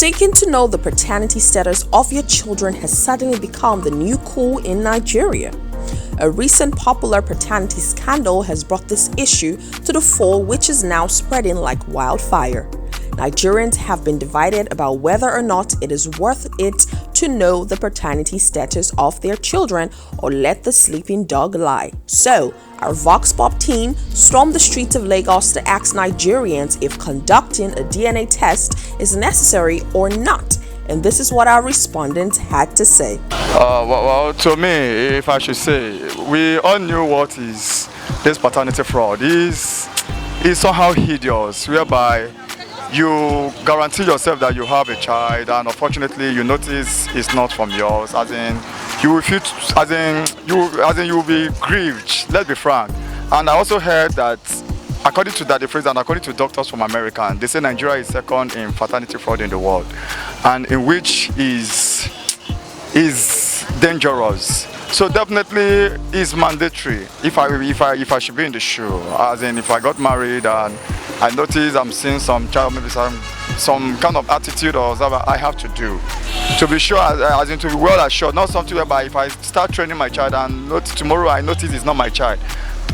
Seeking to know the paternity status of your children has suddenly become the new cool in Nigeria. A recent popular paternity scandal has brought this issue to the fore, which is now spreading like wildfire. Nigerians have been divided about whether or not it is worth it to know the paternity status of their children or let the sleeping dog lie. So, our VOXPOP team stormed the streets of Lagos to ask Nigerians if conducting a DNA test is necessary or not. And this is what our respondents had to say. Well, to me, if I should say, we all knew what is this paternity fraud is somehow hideous, whereby you guarantee yourself that you have a child, and unfortunately, you notice it's not from yours. As in, you will feel, you will be grieved. Let's be frank. And I also heard that, according to that phrase, and according to doctors from America, they say Nigeria is second in paternity fraud in the world, and in which is dangerous. So definitely is mandatory. If I should be in the shoe, as in if I got married and I notice I'm seeing some child, maybe some kind of attitude or whatever, I have to do to be sure, as in to be well assured, not something whereby if I start training my child and tomorrow I notice it's not my child,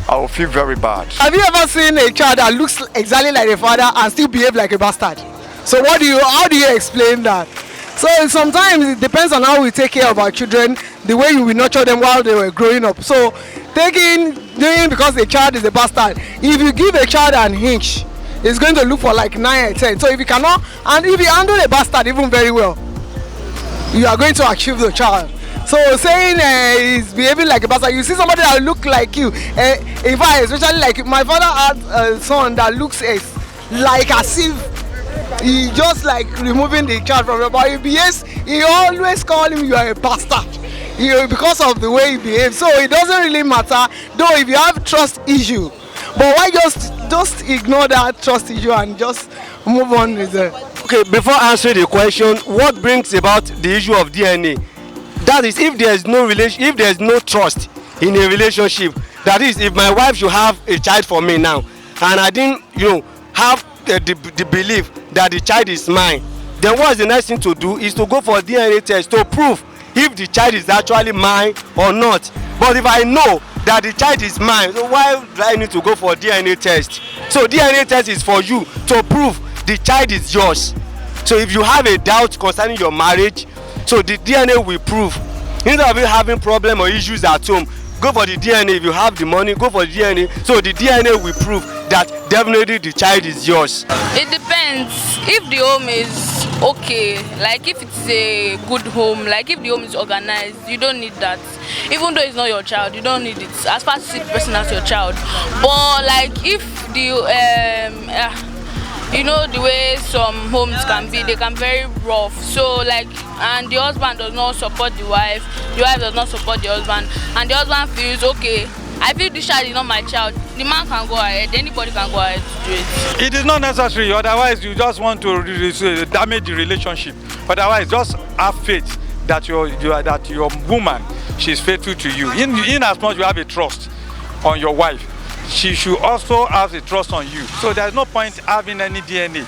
I will feel very bad. Have you ever seen a child that looks exactly like a father and still behave like a bastard? So how do you explain that? So sometimes it depends on how we take care of our children, the way we nurture them while they were growing up. So doing because a child is a bastard, if you give a child an inch, it's going to look for like 9 or 10. So if you cannot, and if you handle a bastard even very well, you are going to achieve the child. So saying he's behaving like a bastard, you see somebody that look like you. In fact, especially like my father had a son that looks like as if he just like removing the child from your body. He always call him you are a bastard, because of the way he behaves. So it doesn't really matter, though if you have trust issue. But why just ignore that trust issue and just move on with it? Okay, before answering the question, what brings about the issue of DNA? That is, if there is no trust in a relationship, that is, if my wife should have a child for me now, and I didn't, have the belief that the child is mine, then what's the next thing to do is to go for a DNA test to prove if the child is actually mine or not. But if I know that the child is mine, so why do I need to go for a DNA test? So DNA test is for you to prove the child is yours. So if you have a doubt concerning your marriage, so the DNA will prove. Instead of you having problem or issues at home, go for the DNA. If you have the money, go for the DNA. So the DNA will prove that definitely the child is yours. It depends. If the home is okay, like if it's a good home, like if the home is organized, you don't need that. Even though it's not your child, you don't need it. As far as you see the person as your child. But like if the the way some homes can be, they can be very rough. So like, and the husband does not support the wife does not support the husband, and the husband feels, okay, I feel this child is not my child, the man can go ahead, anybody can go ahead to do it. It is not necessary, otherwise you just want to damage the relationship. Otherwise, just have faith that your woman, she's faithful to you. In as much you have a trust on your wife, she should also have a trust on you. So there's no point having any DNA.